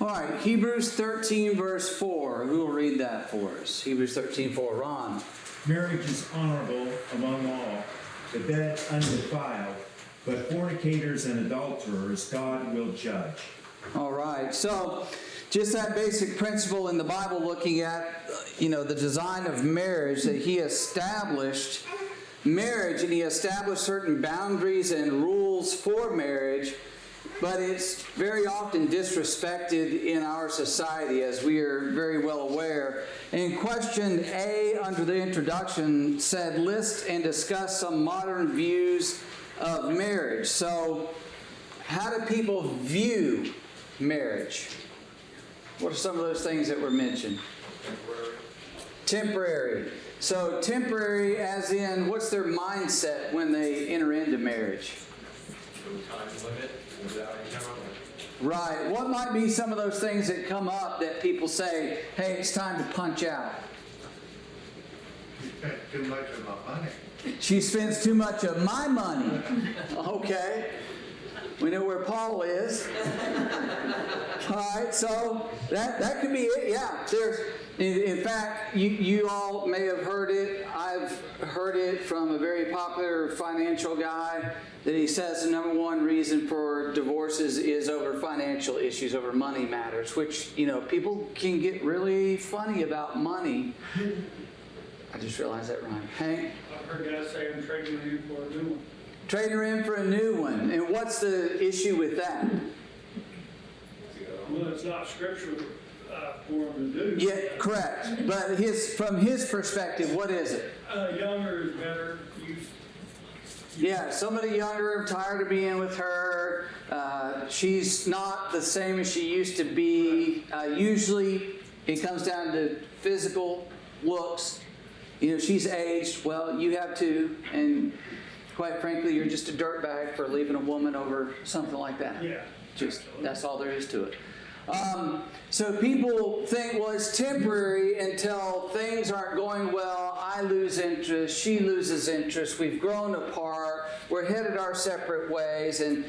All right, Hebrews 13, verse 4. Who will read that for us? Hebrews 13, 4. Ron. Marriage is honorable among all, the bed undefiled, but fornicators and adulterers God will judge. All right, so just that basic principle in the Bible, looking at, the design of marriage, that he established marriage and he established certain boundaries and rules for marriage, but it's very often disrespected in our society, as we are very well aware. And question A under the introduction said, list and discuss some modern views of marriage. So, how do people view marriage? What are some of those things that were mentioned? Temporary. So temporary as in, what's their mindset when they enter into marriage? No time limit without income. Right. What might be some of those things that come up that people say, hey, it's time to punch out? You spent too much of my money. She spends too much of my money. Okay. We know where Paul is. All right, so that could be it. Yeah, in fact, you all may have heard it. I've heard it from a very popular financial guy that he says the number one reason for divorces is over financial issues, over money matters, which, people can get really funny about money. I just realized that rhymed. Hank? I've heard guys say I'm trading her in for a new one. Trading her in for a new one. And what's the issue with that? Well, it's not scriptural for him to do. Yeah, correct. But from his perspective, what is it? Younger is better. Yeah, somebody younger, tired of being with her. She's not the same as she used to be. Usually, it comes down to physical looks. She's aged. Well, you have too. And quite frankly, you're just a dirtbag for leaving a woman over something like that. Yeah. That's all there is to it. So people think, well, it's temporary until things aren't going well. I lose interest. She loses interest. We've grown apart. We're headed our separate ways. And,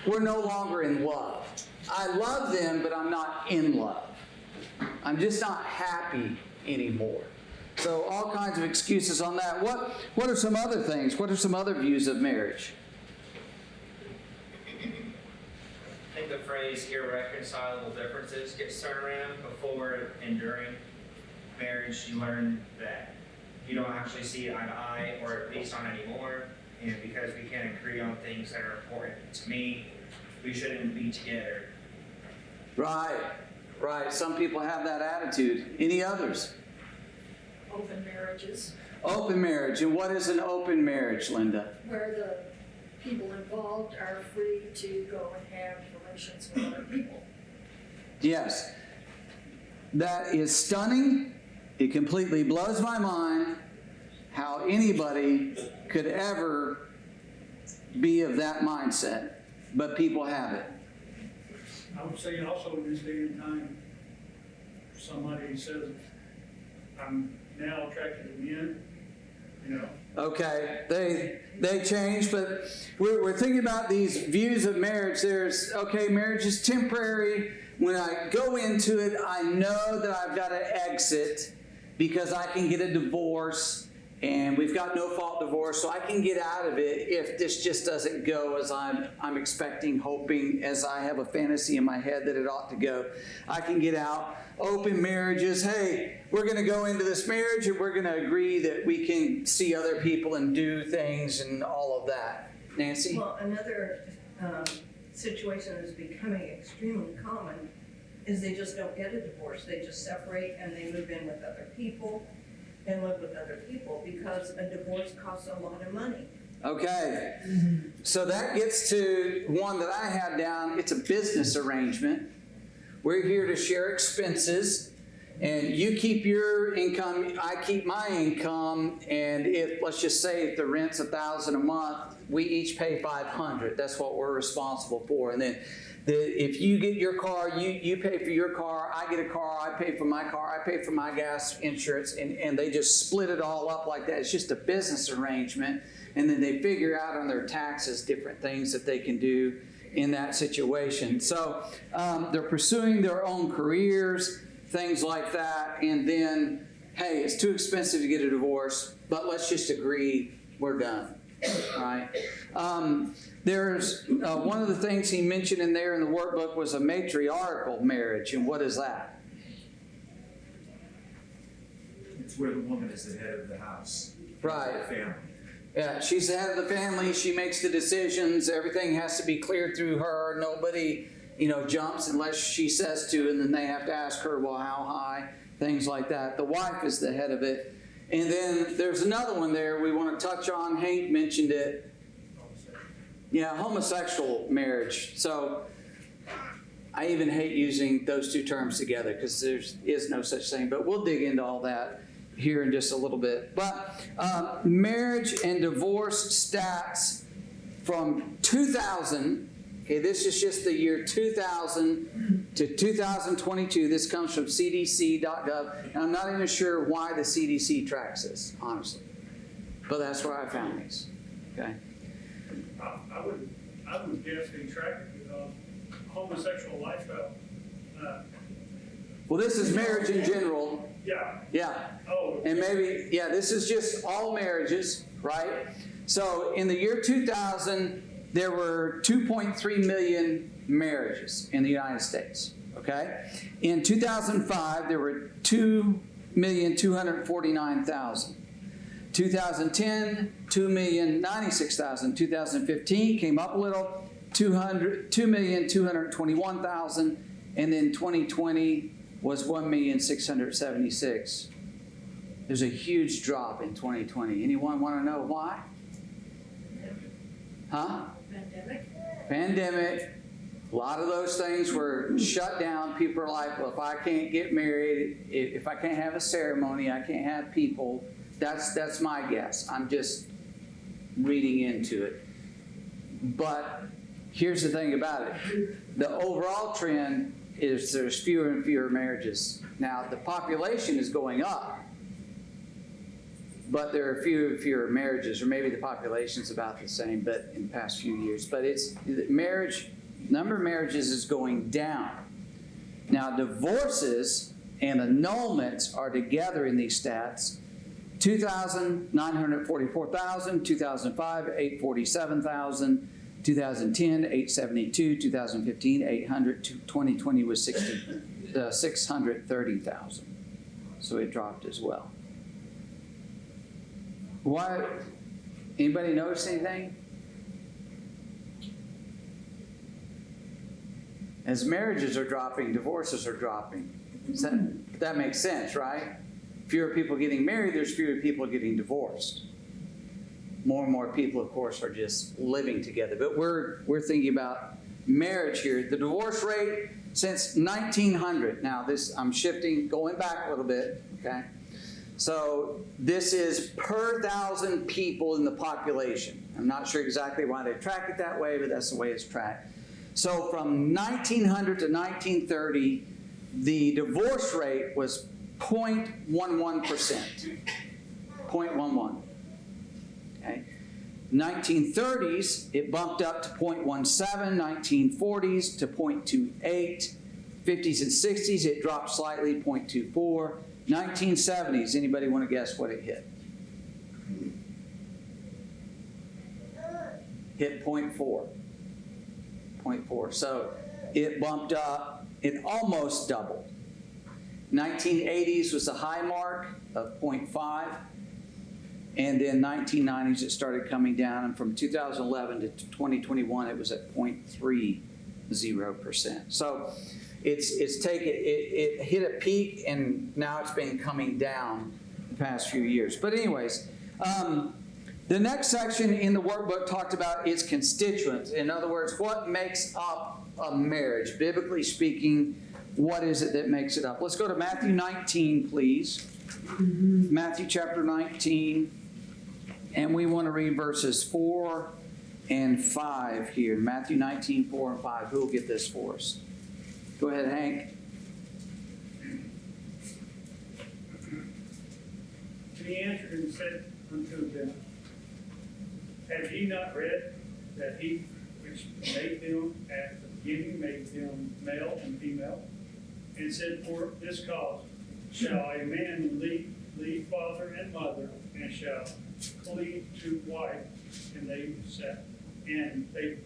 we're no longer in love. I love them, but I'm not in love. I'm just not happy anymore. So all kinds of excuses on that. What are some other things? What are some other views of marriage? I think the phrase irreconcilable differences gets thrown around. Before and during marriage, you learn that you don't actually see eye to eye, or at least not anymore. And because we can't agree on things that are important to me, we shouldn't be together. Right. Some people have that attitude. Any others? Open marriages. Open marriage. And what is an open marriage, Linda? Where the people involved are free to go and have relations with other people. Yes. That is stunning. It completely blows my mind how anybody could ever be of that mindset. But people have it. I would say also in this day and time, somebody says, I'm now attracted to men, Okay, they change, but we're thinking about these views of marriage. Marriage is temporary. When I go into it, I know that I've got to exit because I can get a divorce, and we've got no fault divorce, so I can get out of it if this just doesn't go as I'm expecting, hoping, as I have a fantasy in my head that it ought to go. I can get out. Open marriages, hey, we're going to go into this marriage and we're going to agree that we can see other people and do things and all of that. Nancy? Well, another situation that's becoming extremely common is they just don't get a divorce. They just separate and they move in with other people and live with other people because a divorce costs a lot of money. Okay. So that gets to one that I had down. It's a business arrangement. We're here to share expenses, and you keep your income, I keep my income, and let's just say if the rent's $1,000 a month, we each pay $500. That's what we're responsible for. And then if you get your car, you pay for your car, I get a car, I pay for my car, I pay for my gas insurance, and they just split it all up like that. It's just a business arrangement, and then they figure out on their taxes different things that they can do in that situation. So they're pursuing their own careers, things like that, and then, hey, it's too expensive to get a divorce, but let's just agree we're done, right? There's one of the things he mentioned in there in the workbook was a matriarchal marriage, and what is that? It's where the woman is the head of the house. Right. The family. Yeah, she's the head of the family. She makes the decisions. Everything has to be cleared through her. Nobody, jumps unless she says to, and then they have to ask her, well, how high? Things like that. The wife is the head of it. And then there's another one there we want to touch on. Hank mentioned it. Yeah, homosexual marriage. So I even hate using those two terms together because there is no such thing. But we'll dig into all that here in just a little bit. But marriage and divorce stats from 2000, okay, this is just the year 2000 to 2022. This comes from cdc.gov. And I'm not even sure why the CDC tracks this, honestly. But that's where I found these. Okay. I would guess they track it because homosexual lifestyle, Well, this is marriage in general. yeah. Yeah. Oh. And maybe, yeah, this is just all marriages, right? So in the year 2000, there were 2.3 million marriages in the United States, okay? In 2005, there were 2,249,000. 2010, 2,096,000. 2015 came up a little, 2,221,000. And then 2020 was 1,676,000. There's a huge drop in 2020. Anyone want to know why? Huh? Pandemic. A lot of those things were shut down. People are like, well, if I can't get married, if I can't have a ceremony, I can't have people. That's my guess. I'm just reading into it. But here's the thing about it. The overall trend is there's fewer and fewer marriages. Now, the population is going up, but there are fewer and fewer marriages, or maybe the population's about the same, but in the past few years. But it's number of marriages is going down. Now, divorces and annulments are together in these stats. 2000, 944,000, 2005, 847,000, 2010, 872, 2015, 800, 2020 was 630,000. So it dropped as well. Why? Anybody notice anything? As marriages are dropping, divorces are dropping. That makes sense, right? Fewer people getting married, there's fewer people getting divorced. More and more people, of course, are just living together. But we're thinking about marriage here. The divorce rate since 1900. Now, I'm shifting, going back a little bit, okay? So this is per 1,000 people in the population. I'm not sure exactly why they track it that way, but that's the way it's tracked. So from 1900 to 1930, the divorce rate was 0.11%. 0.11. Okay. 1930s, it bumped up to 0.17. 1940s to 0.28. 50s and 60s, it dropped slightly, 0.24. 1970s, anybody want to guess what it hit? Hit 0.4. 0.4. So it bumped up, it almost doubled. 1980s was the high mark of 0.5. And then 1990s, it started coming down. And from 2011 to 2021, it was at 0.30%. So it hit a peak, and now it's been coming down the past few years. But anyways, the next section in the workbook talked about its constituents. In other words, what makes up a marriage? Biblically speaking, what is it that makes it up? Let's go to Matthew 19, please. Matthew chapter 19. And we want to read verses 4 and 5 here. Matthew 19, 4 and 5. Who will get this for us? Go ahead, Hank. And he answered and said unto them, Have ye not read that he marriage, made them, at the beginning, made them male and female, and said, for this cause shall a man leave father and mother, and shall cleave to wife, and they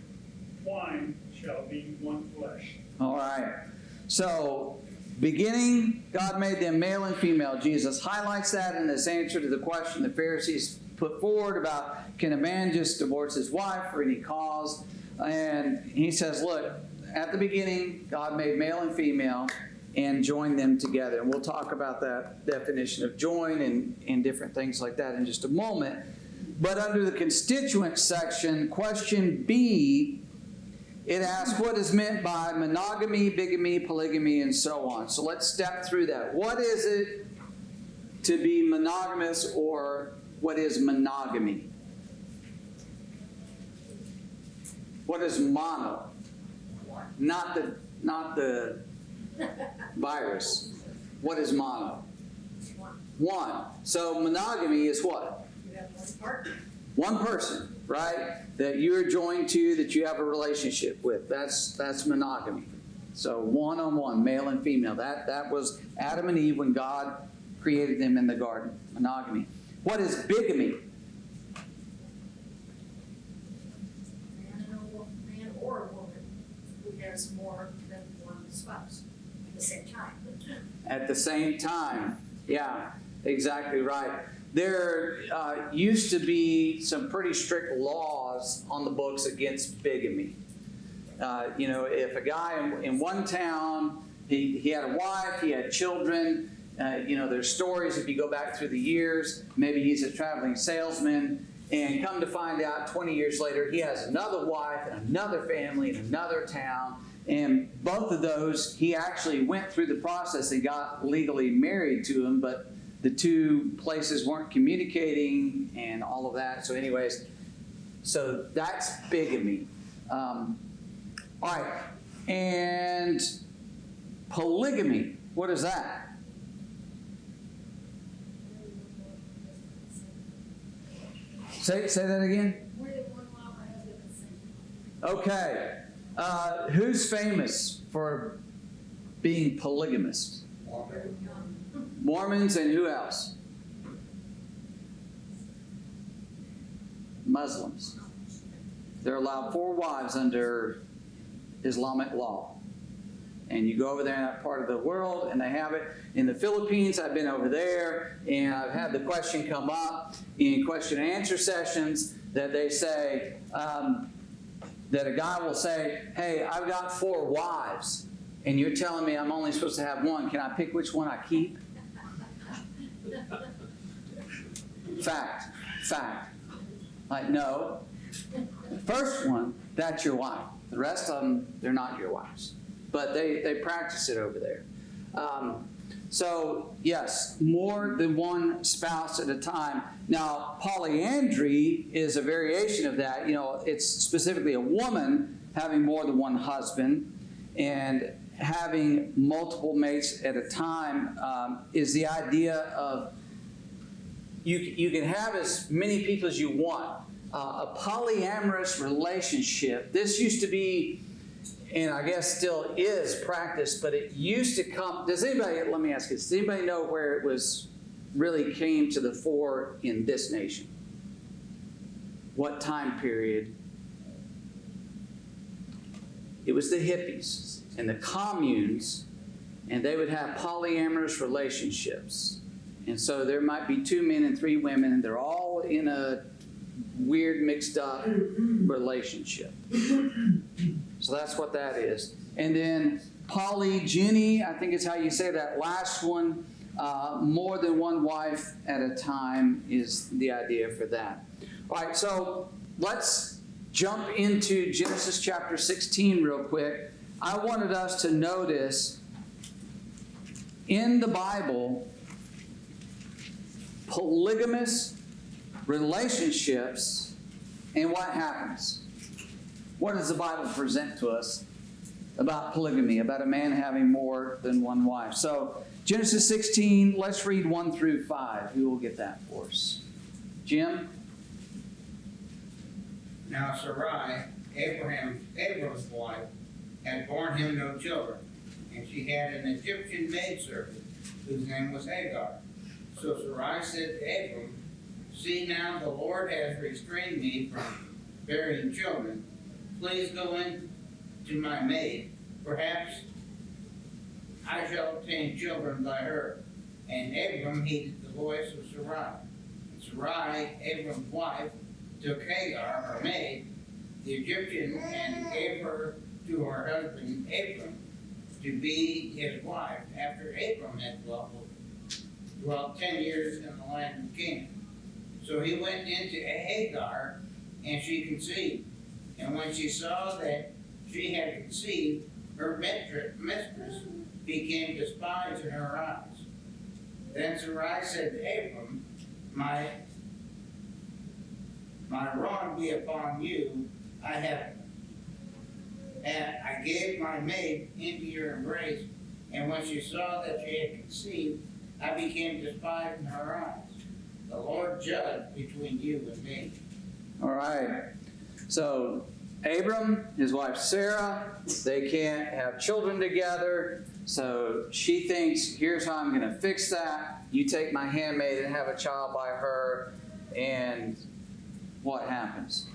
twine shall be one flesh. All right. So, beginning, God made them male and female. Jesus highlights that in this answer to the question the Pharisees put forward about, can a man just divorce his wife for any cause? And he says, look, at the beginning, God made male and female and joined them together. And we'll talk about that definition of join and different things like that in just a moment. But under the constituent section, question B, it asks what is meant by monogamy, bigamy, polygamy, and so on. So let's step through that. What is it to be monogamous, or what is monogamy? What is mono? Not the virus. What is mono? One. So monogamy is what? You have one partner. One person, right? That you are joined to, that you have a relationship with. That's monogamy. So one-on-one, male and female. That was Adam and Eve when God created them in the garden. Monogamy. What is bigamy? Man or a woman who has more than one spouse at the same time. At the same time. Yeah, exactly right. There used to be some pretty strict laws on the books against bigamy. If a guy in one town, he had a wife, he had children, there's stories if you go back through the years, maybe he's a traveling salesman, and come to find out 20 years later, he has another wife and another family in another town, and both of those, he actually went through the process and got legally married to them, but the two places weren't communicating and all of that. So anyways, so that's bigamy. All right. And polygamy, what is that? Say that again. Okay. Who's famous for being polygamous? Mormons, and who else? Muslims. They're allowed 4 wives under Islamic law. And you go over there in that part of the world, and they have it. In the Philippines, I've been over there, and I've had the question come up in question and answer sessions that they say, that a guy will say, hey, I've got 4 wives, and you're telling me I'm only supposed to have one. Can I pick which one I keep? Fact. Like, no. The first one, that's your wife. The rest of them, they're not your wives. But they practice it over there. So, yes, more than one spouse at a time. Now, polyandry is a variation of that. It's specifically a woman having more than one husband, and having multiple mates at a time is the idea of you can have as many people as you want. A polyamorous relationship, this used to be, and I guess still is practiced, but it used to come, let me ask you, does anybody know where it was really came to the fore in this nation? What time period? It was the hippies and the communes, and they would have polyamorous relationships. And so there might be 2 men and 3 women, and they're all in a weird mixed up relationship. So that's what that is. And then polygyny, I think is how you say that last one, more than one wife at a time is the idea for that. All right, so let's jump into Genesis chapter 16 real quick. I wanted us to notice in the Bible, polygamous relationships and what happens. What does the Bible present to us about polygamy, about a man having more than one wife? So, Genesis 16, let's read 1 through 5. Who will get that for us? Jim? Now Sarai, Abram's wife, had borne him no children, and she had an Egyptian maidservant, whose name was Hagar. So Sarai said to Abram, "See now, the Lord has restrained me from bearing children. Please go in to my maid. Perhaps I shall obtain children by her." And Abram heeded the voice of Sarai. And Sarai, Abram's wife, took Hagar, her maid, the Egyptian, and gave her to her husband Abram to be his wife, after Abram had dwelt 10 years in the land of Canaan. So he went into Hagar, and she conceived. And when she saw that she had conceived, her mistress became despised in her eyes. Then Sarai said to Abram, My rod be upon you, and I gave my maid into your embrace, and when she saw that she had conceived, I became despised in her eyes. The Lord judge between you and me. All right. So Abram, his wife Sarah, they can't have children together. So she thinks, here's how I'm going to fix that. You take my handmaid and have a child by her. And what happens?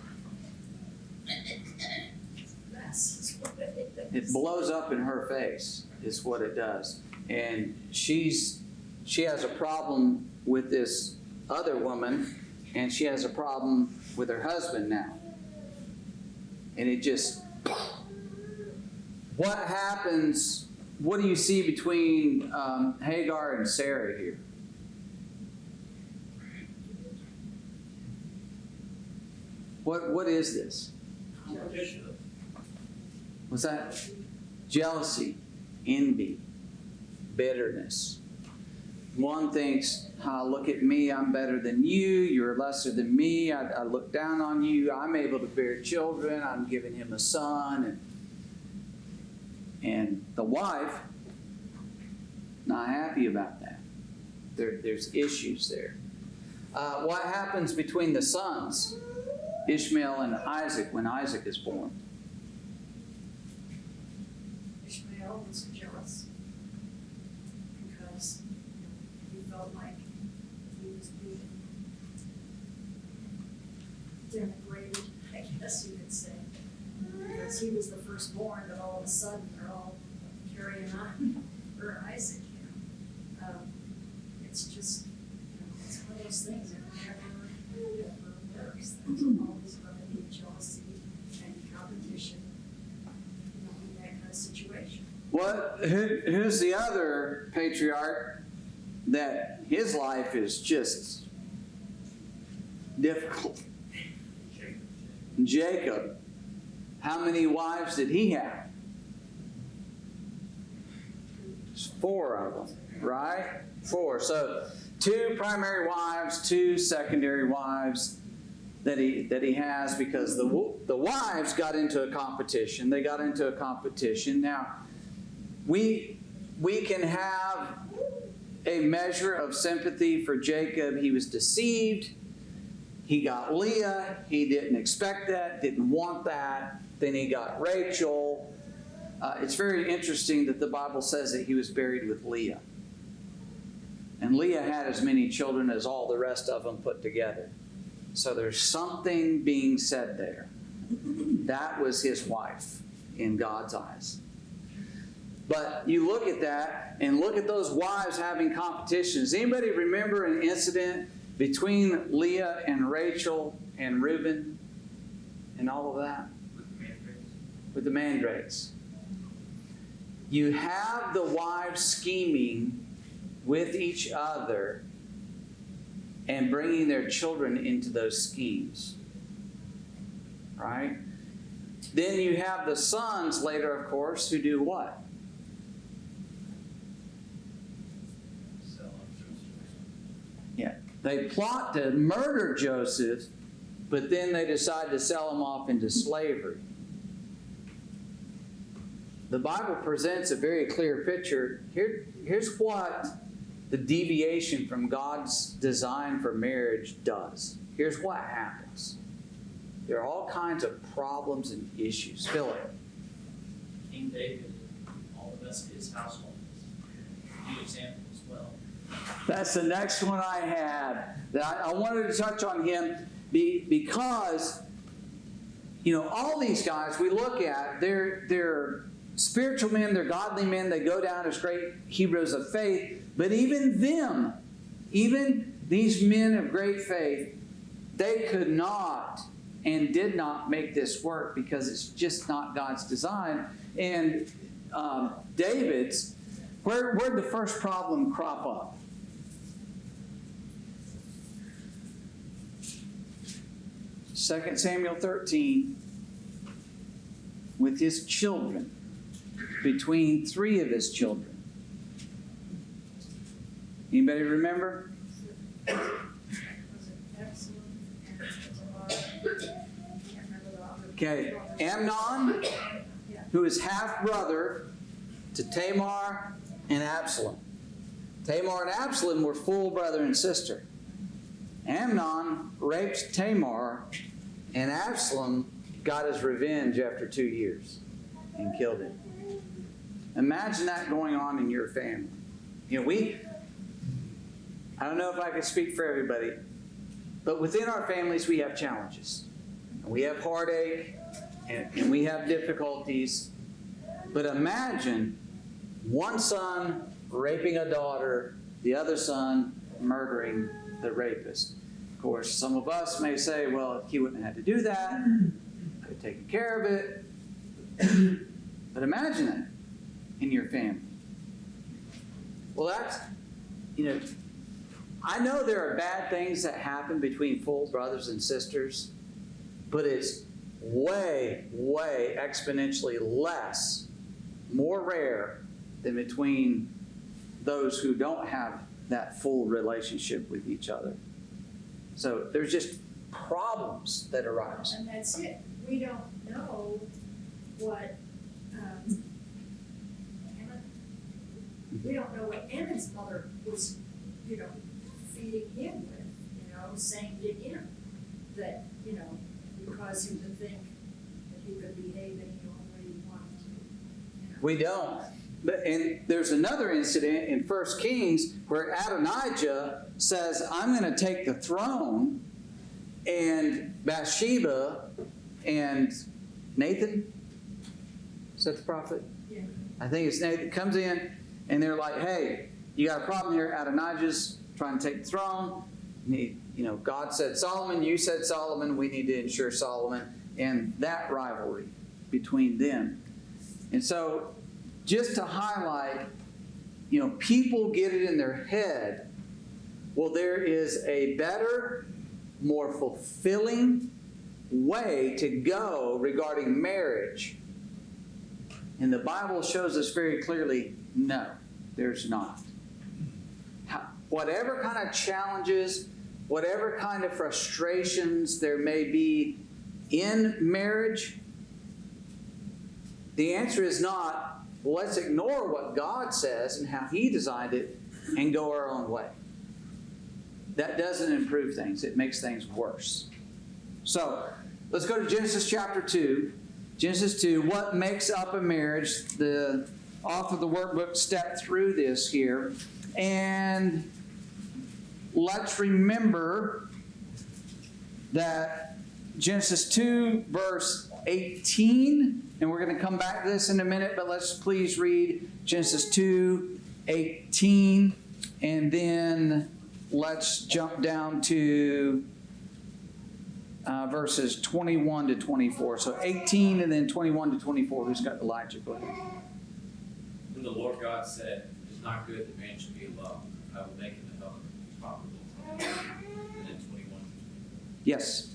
It blows up in her face, is what it does. And she has a problem with this other woman, and she has a problem with her husband now. And it just, what happens? What do you see between Hagar and Sarah here? What is this? What's that? Jealousy, envy, bitterness. One thinks, look at me, I'm better than you, you're lesser than me, I look down on you, I'm able to bear children, I'm giving him a son. And the wife, not happy about that. There's issues there. What happens between the sons, Ishmael and Isaac, when Isaac is born? Ishmael was jealous because he felt like he was being denigrated, I guess you could say. Because he was the firstborn, but all of a sudden they're all carrying on for Isaac. It's just, it's one of those things that never works. There's always going to be jealousy and competition, in that kind of situation. Who's the other patriarch that his life is just difficult? Jacob. How many wives did he have? 4 of them, right? 4. So 2 primary wives, 2 secondary wives that he has, because the wives got into a competition. They got into a competition. Now, we can have a measure of sympathy for Jacob. He was deceived. He got Leah. He didn't expect that, didn't want that. Then he got Rachel. It's very interesting that the Bible says that he was buried with Leah. And Leah had as many children as all the rest of them put together. So there's something being said there. That was his wife in God's eyes. But you look at that and look at those wives having competitions. Anybody remember an incident between Leah and Rachel and Reuben and all of that? With the mandrakes. You have the wives scheming with each other and bringing their children into those schemes. Right? Then you have the sons later, of course, who do what? Yeah. They plot to murder Joseph, but then they decide to sell him off into slavery. The Bible presents a very clear picture. Here's what the deviation from God's design for marriage does. Here's what happens. there are all kinds of problems and issues. Philip. King David and all the rest of his household is a good example as well. That's the next one I had. That I wanted to touch on him because, you know, all these guys we look at, they're spiritual men, they're godly men, they go down as great heroes of faith, but even them, even these men of great faith, they could not and did not make this work because it's just not God's design. And David's, where'd the first problem crop up? 2 Samuel 13, with his children, between 3 of his children. Anybody remember? Was it Absalom and Tamar? Can't remember the other. Okay, Amnon, who is half-brother to Tamar and Absalom. Tamar and Absalom were full brother and sister. Amnon raped Tamar, and Absalom got his revenge after 2 years and killed him. Imagine that going on in your family. You know, I don't know if I can speak for everybody, but within our families we have challenges. We have heartache, and we have difficulties. But imagine one son raping a daughter, the other son murdering the rapist. Of course, some of us may say, well, he wouldn't have had to do that. I could have taken care of it. But imagine that in your family. Well, that's, you know, I know there are bad things that happen between full brothers and sisters, but it's way, way exponentially less, more rare than between those who don't have that full relationship with each other. So there's just problems that arise. And that's it. We don't know what, we don't know what Ammon's mother was, feeding him with, saying to him that, because he would think that he could behave any way he wanted to. We don't. And there's another incident in 1 Kings where Adonijah says, I'm going to take the throne, and Bathsheba and Nathan, is that the prophet? Yeah. I think it's Nathan, comes in, and they're like, hey, you got a problem here. Adonijah's trying to take the throne. God said Solomon, you said Solomon, we need to ensure Solomon, and that rivalry between them. And so, just to highlight, people get it in their head, well, there is a better, more fulfilling way to go regarding marriage. And the Bible shows us very clearly, no, there's not. Whatever kind of challenges, whatever kind of frustrations there may be in marriage, the answer is not, well, let's ignore what God says and how He designed it and go our own way. That doesn't improve things. It makes things worse. So, let's go to Genesis chapter 2. Genesis 2, what makes up a marriage? The author of the workbook stepped through this here. And let's remember that Genesis 2, verse 18, and we're going to come back to this in a minute, but let's please read Genesis 2, 18, and then let's jump down to verses 21 to 24. So 18 and then 21 to 24. Who's got Elijah? Go ahead. When the Lord God said, it is not good that man should be alone. I will make him a helper comparable to him. And then 21. Yes.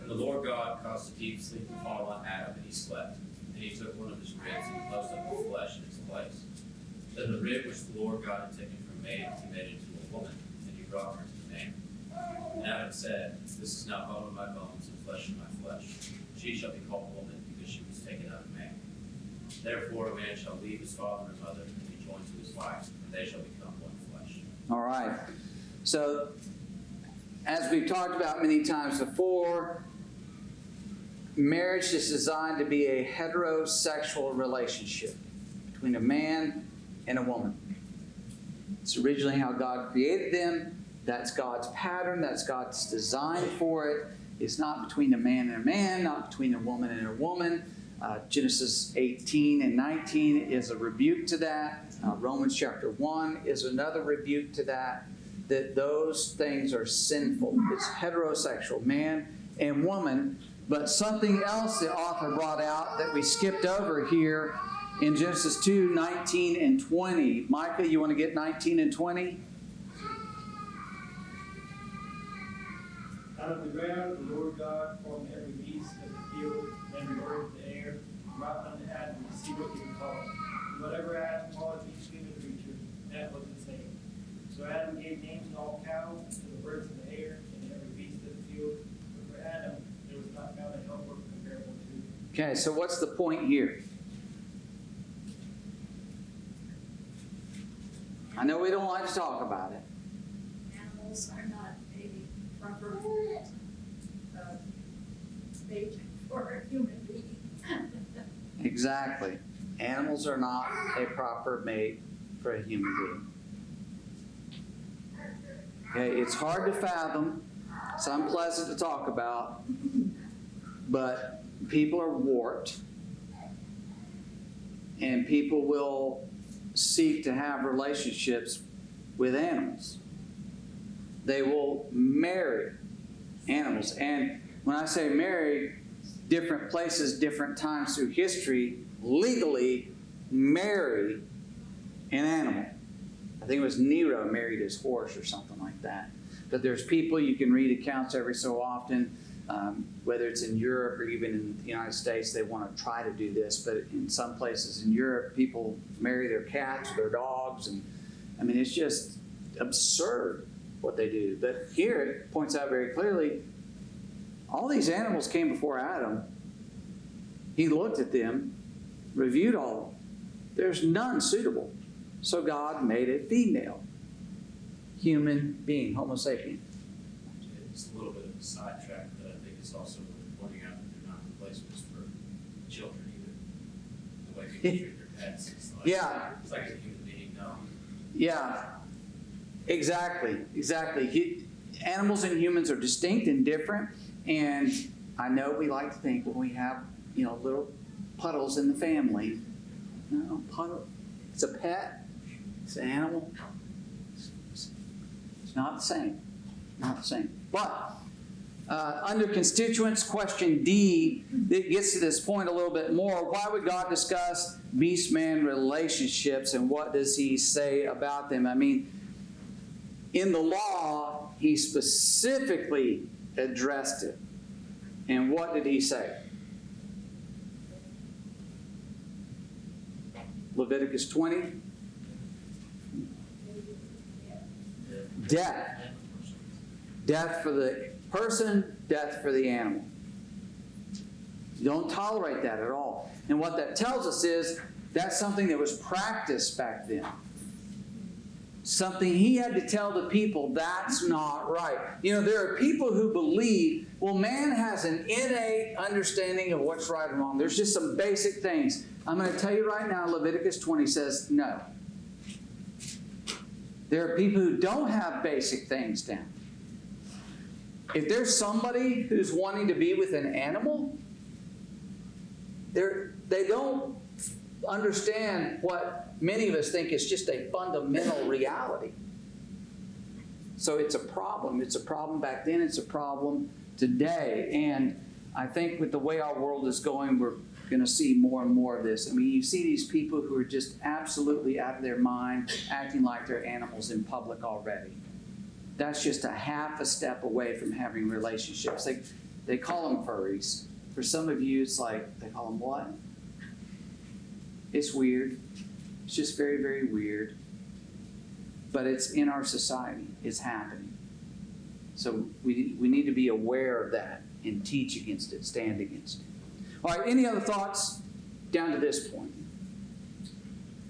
And the Lord God caused a deep sleep to fall on Adam, and he slept. And he took one of his ribs and closed up the flesh in its place. Then the rib which the Lord God had taken from man, he made into a woman, and he brought her to the man. And Adam said, this is now bone of my bones and flesh of my flesh. She shall be called woman, because she was taken out of man. Therefore a man shall leave his father and mother and be joined to his wife, and they shall become one flesh. All right. So, as we've talked about many times before, marriage is designed to be a heterosexual relationship between a man and a woman. It's originally how God created them. That's God's pattern. That's God's design for it. It's not between a man and a man, not between a woman and a woman. Genesis 18 and 19 is a rebuke to that. Romans chapter 1 is another rebuke to that. That those things are sinful. It's heterosexual, man and woman. But something else the author brought out that we skipped over here in Genesis 2, 19 and 20. Micah, you want to get 19 and 20? Out of the ground, the Lord God formed every beast of the field and every bird of the air, and brought unto Adam to see what he would call it. And whatever Adam called each living creature, that was its name. So Adam gave names to all cattle, to the birds of the air, and every beast of the field. But for Adam, there was not found a helper comparable to him. Okay, so what's the point here? I know we don't like to talk about it. Animals are not maybe proper mate for a human being. Exactly. Animals are not a proper mate for a human being. Okay, it's hard to fathom. It's unpleasant to talk about. But people are warped. And people will seek to have relationships with animals. They will marry animals. And when I say marry, different places, different times through history, legally marry an animal. I think it was Nero married his horse or something like that. But there's people, you can read accounts every so often, whether it's in Europe or even in the United States, they want to try to do this. But in some places in Europe, people marry their cats, their dogs. And I mean, it's just absurd what they do. But here it points out very clearly, all these animals came before Adam. He looked at them, reviewed all of them. There's none suitable. So God made a female human being, Homo sapien. It's a little bit of a sidetrack, but I think it's also worth pointing out that they're not replacements for children either. The way people treat their pets, it's like, Yeah. it's like a human being, no. Yeah, exactly. Animals and humans are distinct and different. And I know we like to think when we have, little puddles in the family. No, puddle. It's a pet. It's an animal. It's not the same. Not the same. But under constituents, question D, it gets to this point a little bit more. Why would God discuss beast-man relationships, and what does He say about them? I mean, in the law, He specifically addressed it. And what did He say? Leviticus 20. Death. Death for the person, death for the animal. You don't tolerate that at all. And what that tells us is that's something that was practiced back then. Something He had to tell the people, that's not right. There are people who believe, well, man has an innate understanding of what's right and wrong. There's just some basic things. I'm going to tell you right now, Leviticus 20 says no. There are people who don't have basic things down. If there's somebody who's wanting to be with an animal, they don't understand what many of us think is just a fundamental reality. So it's a problem. It's a problem back then. It's a problem today. And I think with the way our world is going, we're going to see more and more of this. I mean, you see these people who are just absolutely out of their mind, acting like they're animals in public already. That's just a half a step away from having relationships. They call them furries. For some of you, it's like, they call them what? It's weird. It's just very, very weird. But it's in our society. It's happening. So we need to be aware of that and teach against it, stand against it. All right, any other thoughts down to this point?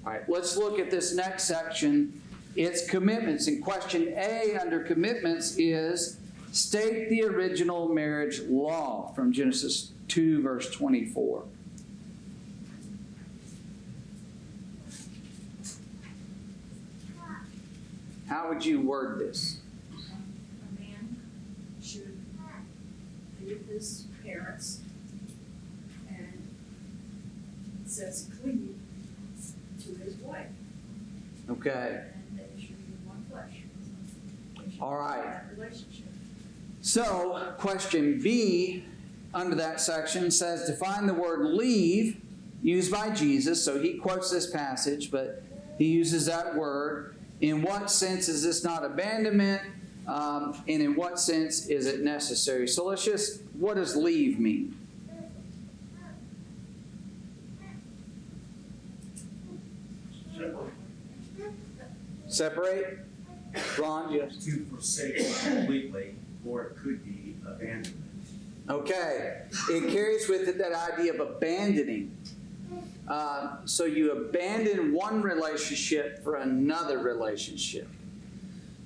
All right, let's look at this next section. It's commitments. And question A under commitments is state the original marriage law from Genesis 2, verse 24. How would you word this? A man should leave his parents and it says cleave to his wife. Okay. And they should be one flesh. They should All right. have that relationship. So, question B under that section says define the word leave used by Jesus. So he quotes this passage, but he uses that word. In what sense is this not abandonment? And in what sense is it necessary? So let's just, what does leave mean? Separate? Ron, yes. To forsake completely, or it could be abandonment. Okay. It carries with it that idea of abandoning. So you abandon one relationship for another relationship.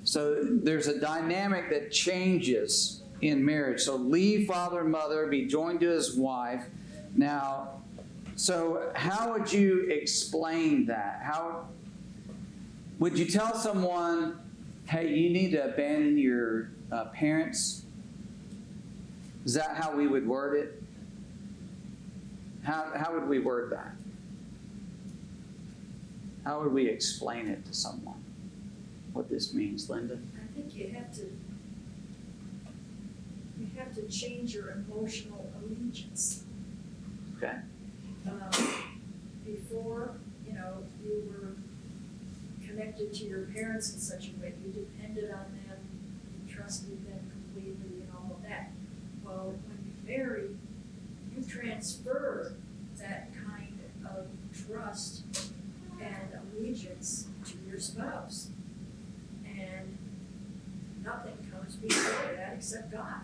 So there's a dynamic that changes in marriage. So leave father and mother, be joined to his wife. Now, so how would you explain that? How would you tell someone, hey, you need to abandon your parents? Is that how we would word it? How would we word that? How would we explain it to someone? What this means, Linda? I think you have to change your emotional allegiance. Okay. Before, you were connected to your parents in such a way, you depended on them, you trusted them completely and all of that. Well, when you marry, you transfer that kind of trust and allegiance to your spouse. And nothing comes before that except God.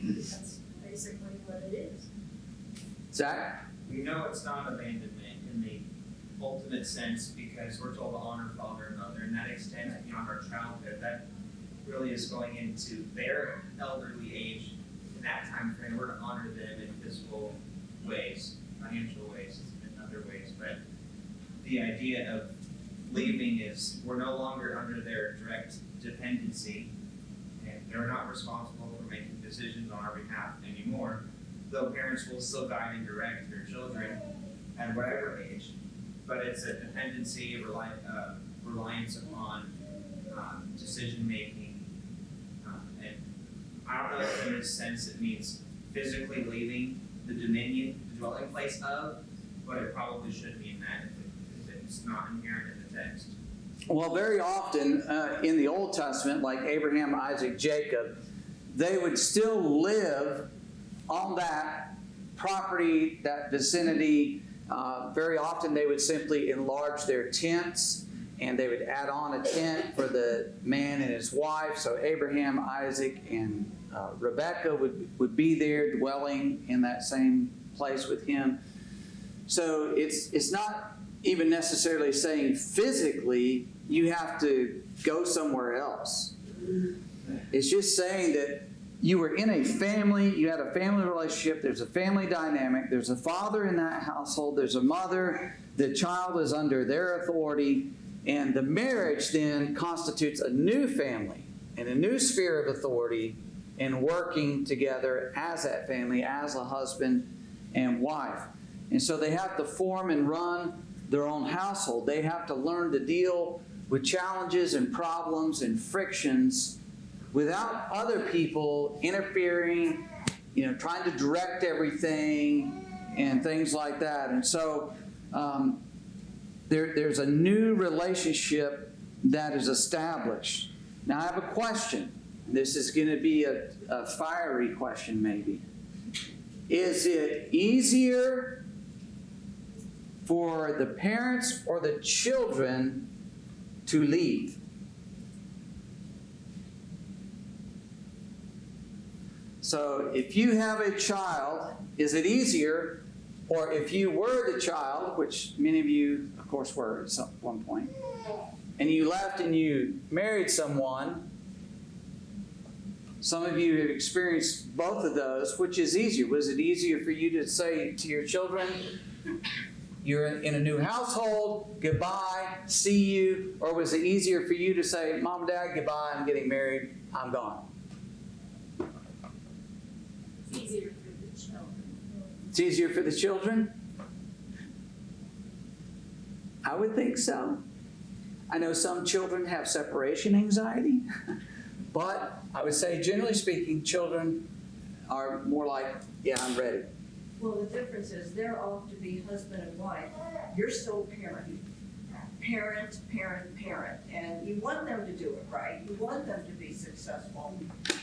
That's basically what it is. Zach? We know it's not abandonment in the ultimate sense because we're told to honor father and mother, and that extends beyond our childhood. That really is going into their elderly age. In that time frame, we're to honor them in physical ways, financial ways, and other ways. But the idea of leaving is we're no longer under their direct dependency, and they're not responsible for making decisions on our behalf anymore. Though parents will still guide and direct their children at whatever age, but it's a dependency, reliance upon decision making, and I don't know if in this sense it means physically leaving the dominion, the dwelling place of, but it probably should mean that if it's not inherent in the text. Well, very often in the Old Testament, like Abraham, Isaac, Jacob, they would still live on that property, that vicinity. Very often they would simply enlarge their tents and they would add on a tent for the man and his wife. So Abraham, Isaac, and Rebekah would be there dwelling in that same place with him. So it's not even necessarily saying physically you have to go somewhere else. It's just saying that you were in a family, you had a family relationship, there's a family dynamic, there's a father in that household, there's a mother, the child is under their authority, and the marriage then constitutes a new family and a new sphere of authority and working together as that family, as a husband and wife. And so they have to form and run their own household. They have to learn to deal with challenges and problems and frictions without other people interfering, trying to direct everything and things like that. And so there's a new relationship that is established. Now I have a question. This is going to be a fiery question maybe. Is it easier for the parents or the children to leave? So if you have a child, is it easier, or if you were the child, which many of you, of course, were at one point, and you left and you married someone, Some of you have experienced both of those. Which is easier? Was it easier for you to say to your children, you're in a new household, goodbye, see you? Or was it easier for you to say, Mom and Dad, goodbye, I'm getting married, I'm gone? It's easier for the children. It's easier for the children? I would think so. I know some children have separation anxiety, but I would say, generally speaking, children are more like, yeah, I'm ready. Well, the difference is they're off to be husband and wife. You're still parent. Parent, parent, parent. And you want them to do it right. You want them to be successful.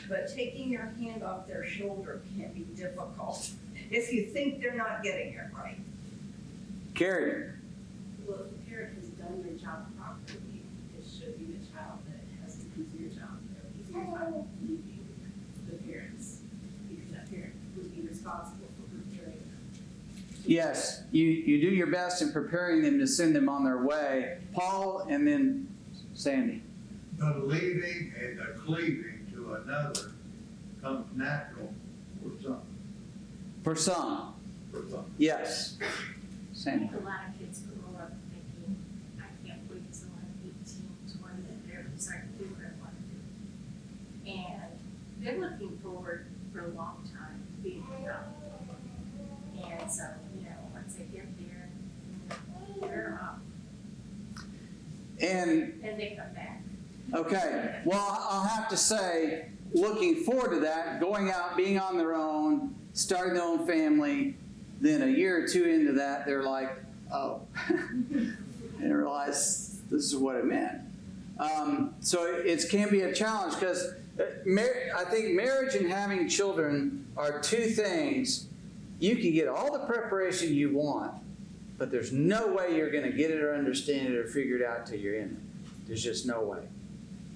But taking your hand off their shoulder can be difficult if you think they're not getting it right. Carrie. Well, if the parent has done their job properly, it should be the child that has to do your job. Easier time leaving the parents, because that parent would be responsible for preparing them. Yes, you do your best in preparing them to send them on their way. Paul and then Sandy. The leaving and the cleaving to another comes natural for some. For some, For some. yes. I Sandy. think a lot of kids grow up thinking, I can't wait till I'm 18, 20, and they're starting to do what I want to do. And they're looking forward for a long time to being young. And so, once they get there, they're off, And and they come back. okay, well, I'll have to say, looking forward to that, going out, being on their own, starting their own family, then a year or two into that, they're like, oh, I didn't realize this is what it meant. So it can be a challenge because I think marriage and having children are two things. You can get all the preparation you want, but there's no way you're going to get it or understand it or figure it out till you're in it. There's just no way.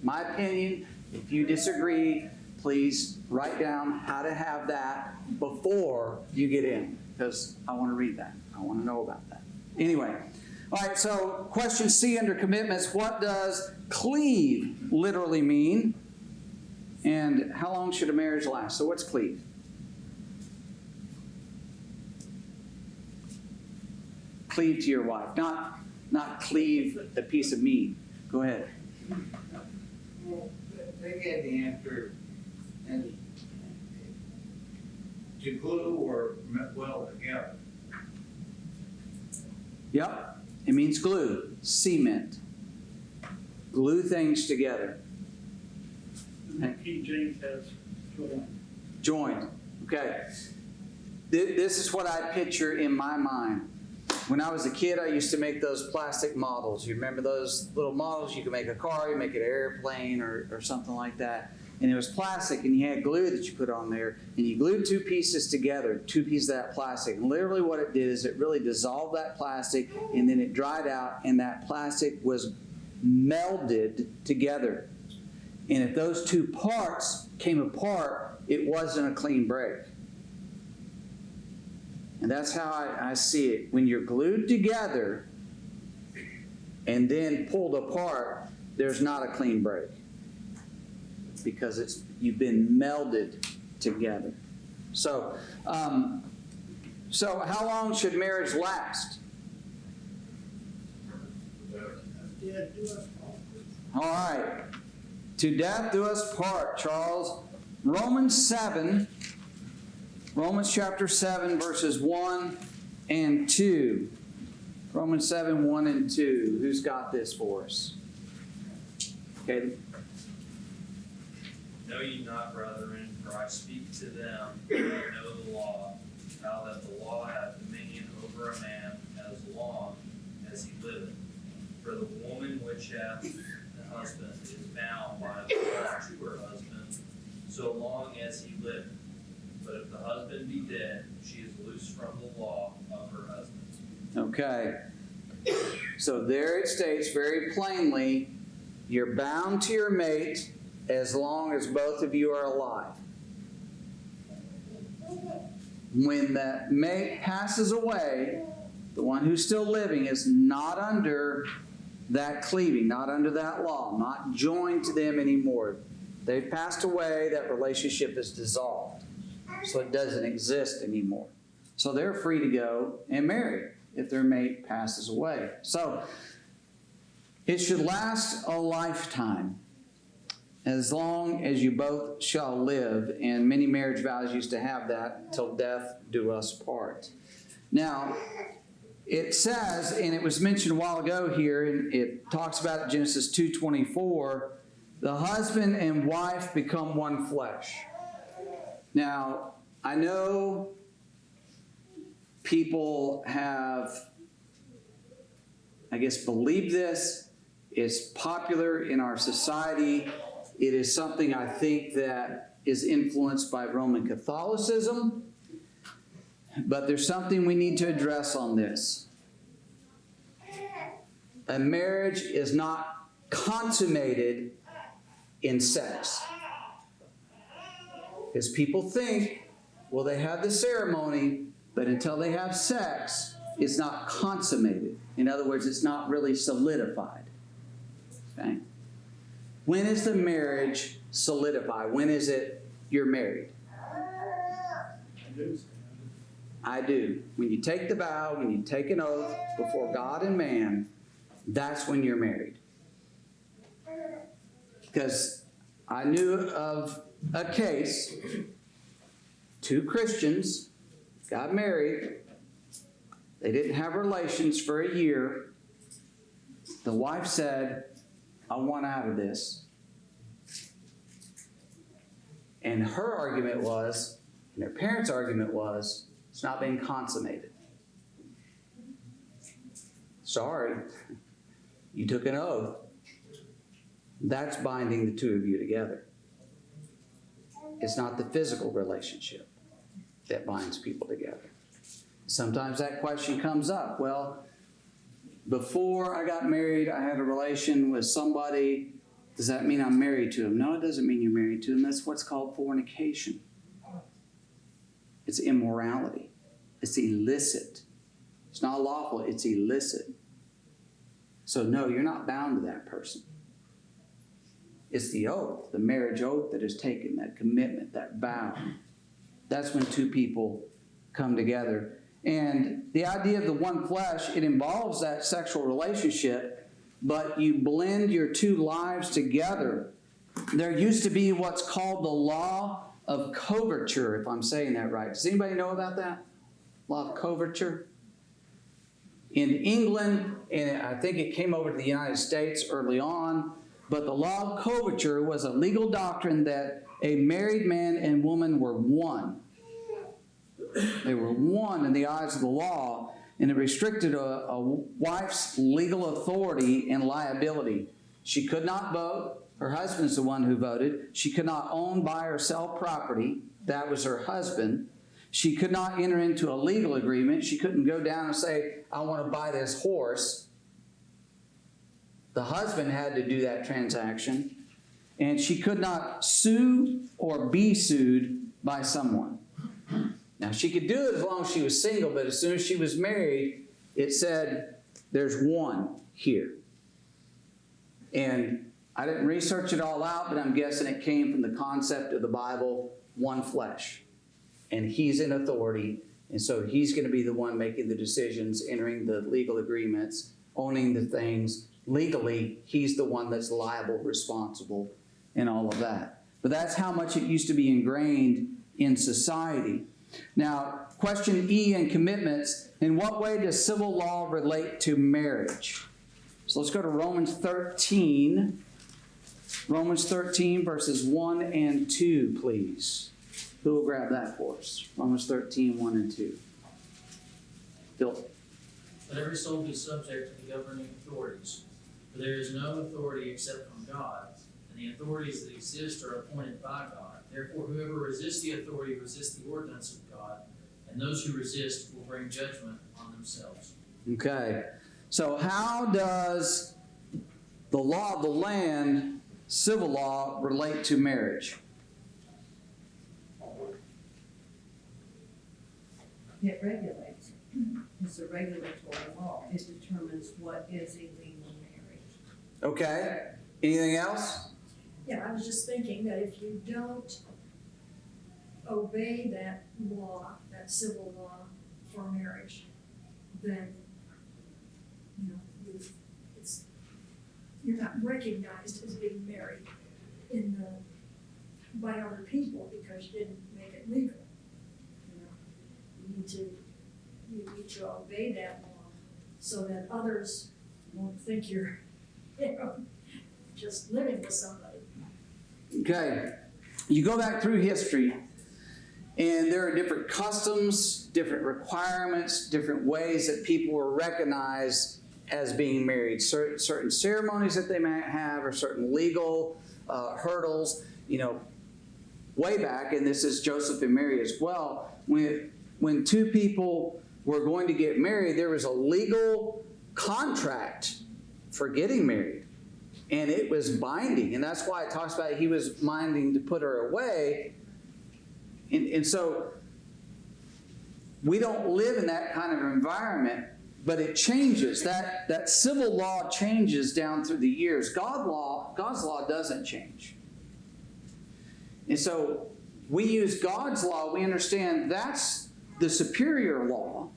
My opinion, if you disagree, please write down how to have that before you get in, because I want to read that. I want to know about that. Anyway, all right, so question C under commitments, what does cleave literally mean? And how long should a marriage last? So what's cleave? Cleave to your wife, not cleave a piece of meat. Go ahead. Well, they gave the answer as to glue or weld together. Yep, it means glue, cement. Glue things together. And King James has joined. Joined. Okay. This is what I picture in my mind. When I was a kid, I used to make those plastic models. You remember those little models? You could make a car, you make an airplane or something like that. And it was plastic, and you had glue that you put on there, and you glued two pieces together, two pieces of that plastic. And literally what it did is it really dissolved that plastic, and then it dried out, and that plastic was melded together. And if those two parts came apart, it wasn't a clean break. And that's how I see it. When you're glued together and then pulled apart, there's not a clean break. Because you've been melded together. So how long should marriage last? All right. To death do us part, Charles. Romans chapter 7, verses 1 and 2. Romans 7, 1 and 2. Who's got this for us? Okay. Know ye not, brethren, for I speak to them that know the law, how that the law hath dominion over a man as long as he liveth. For the woman which hath a husband is bound by the law to her husband, so long as he liveth. But if the husband be dead, she is loosed from the law of her husband. Okay. So there it states very plainly, you're bound to your mate as long as both of you are alive. When that mate passes away, the one who's still living is not under that cleaving, not under that law, not joined to them anymore. They've passed away, that relationship is dissolved. So it doesn't exist anymore. So they're free to go and marry if their mate passes away. So it should last a lifetime, as long as you both shall live, and many marriage vows used to have that, till death do us part. Now, it says, and it was mentioned a while ago here, and it talks about it, Genesis 2:24, the husband and wife become one flesh. Now, I know people have, I guess, believed this. It's popular in our society. It is something I think that is influenced by Roman Catholicism. But there's something we need to address on this. A marriage is not consummated in sex. Because people think, well, they have the ceremony, but until they have sex, it's not consummated. In other words, it's not really solidified. Okay? When is the marriage solidified? When is it you're married? I do. When you take the vow, when you take an oath before God and man, that's when you're married. Because I knew of a case, two Christians got married. They didn't have relations for a year. The wife said, I want out of this. And her argument was, and their parents' argument was, it's not being consummated. Sorry, you took an oath. That's binding the two of you together. It's not the physical relationship that binds people together. Sometimes that question comes up. Well, before I got married, I had a relation with somebody. Does that mean I'm married to him? No, it doesn't mean you're married to him. That's what's called fornication. It's immorality. It's illicit. It's not lawful. It's illicit. So no, you're not bound to that person. It's the oath, the marriage oath that is taken, that commitment, that vow. That's when two people come together. And the idea of the one flesh, it involves that sexual relationship, but you blend your two lives together. There used to be what's called the law of coverture, if I'm saying that right. Does anybody know about that? Law of coverture? In England, and I think it came over to the United States early on, but the law of coverture was a legal doctrine that a married man and woman were one. They were one in the eyes of the law, and it restricted a wife's legal authority and liability. She could not vote. Her husband's the one who voted. She could not own, buy, or sell property. That was her husband. She could not enter into a legal agreement. She couldn't go down and say, I want to buy this horse. The husband had to do that transaction. And she could not sue or be sued by someone. Now, she could do it as long as she was single, but as soon as she was married, it said, there's one here. And I didn't research it all out, but I'm guessing it came from the concept of the Bible, one flesh. And he's in authority, and so he's going to be the one making the decisions, entering the legal agreements, owning the things. Legally, he's the one that's liable, responsible, and all of that. But that's how much it used to be ingrained in society. Now, question E in commitments. In what way does civil law relate to marriage? So let's go to Romans 13. Romans 13, verses 1 and 2, please. Who will grab that for us? Romans 13, 1 and 2. Bill. Let every soul be subject to the governing authorities, for there is no authority except from God, and the authorities that exist are appointed by God. Therefore, whoever resists the authority resists the ordinance of God, and those who resist will bring judgment on themselves. Okay. So how does the law of the land, civil law, relate to marriage? It regulates. It's a regulatory law. It determines what is a legal marriage. Okay. Anything else? Yeah, I was just thinking that if you don't obey that law, that civil law for marriage, then, you know, you're not recognized as being married by other people because you didn't make it legal. You know, you need to obey that law so that others won't think you're, you know, just living with somebody. Okay, you go back through history, and there are different customs, different requirements, different ways that people were recognized as being married. Certain ceremonies that they might have, or certain legal hurdles. You know, way back, and this is Joseph and Mary as well, when two people were going to get married, there was a legal contract for getting married. And it was binding. And that's why it talks about he was minding to put her away. And so we don't live in that kind of environment, but it changes. That civil law changes down through the years. God's law doesn't change. And so we use God's law. We understand that's the superior law.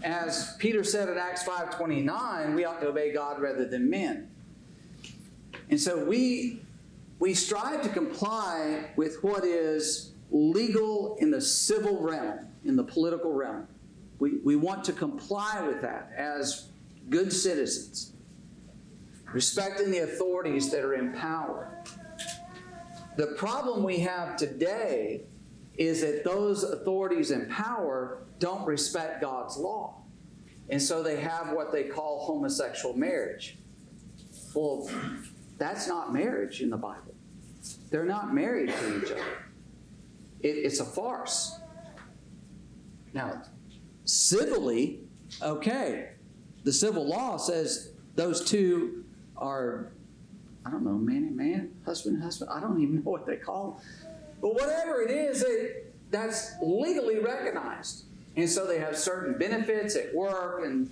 As Peter said in Acts 5:29, we ought to obey God rather than men. And so we strive to comply with what is legal in the civil realm, in the political realm. We want to comply with that as good citizens, respecting the authorities that are in power. The problem we have today is that those authorities in power don't respect God's law. And so they have what they call homosexual marriage. Well, that's not marriage in the Bible. They're not married to each other. It's a farce. Now, civilly, okay, the civil law says those two are, I don't know, man and man, husband and husband. I don't even know what they call them. But whatever it is, that's legally recognized. And so they have certain benefits at work and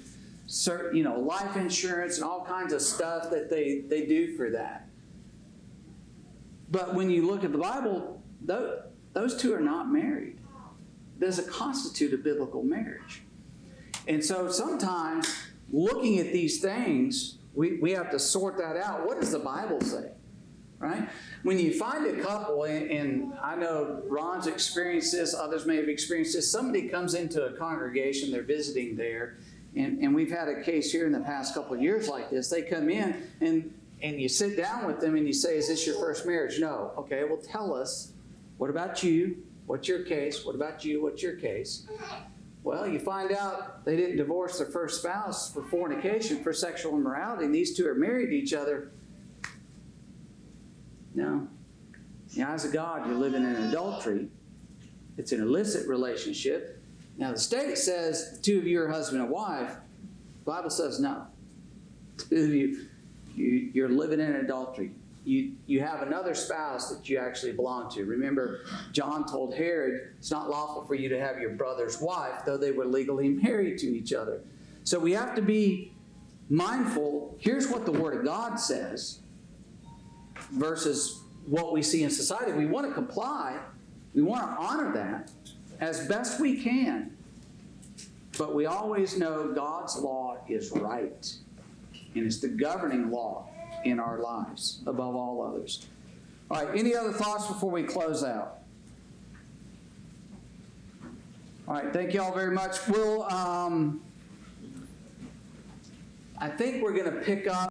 certain, life insurance and all kinds of stuff that they do for that. But when you look at the Bible, those two are not married. It doesn't constitute a biblical marriage. And so sometimes looking at these things, we have to sort that out. What does the Bible say? Right? When you find a couple, and I know Ron's experienced this, others may have experienced this, somebody comes into a congregation, they're visiting there, and we've had a case here in the past couple of years like this. They come in, and you sit down with them, and you say, is this your first marriage? No. Okay, well, tell us, what about you? What's your case? What about you? What's your case? Well, you find out they didn't divorce their first spouse for fornication, for sexual immorality, and these two are married to each other. No. In the eyes of God, you're living in adultery. It's an illicit relationship. Now, the state says the two of you are husband and wife. The Bible says no. Two of you're living in adultery. You have another spouse that you actually belong to. Remember, John told Herod, it's not lawful for you to have your brother's wife, though they were legally married to each other. So we have to be mindful. Here's what the Word of God says versus what we see in society. We want to comply. We want to honor that as best we can. But we always know God's law is right. And it's the governing law in our lives above all others. All right, any other thoughts before we close out? All right, thank you all very much. I think we're going to pick up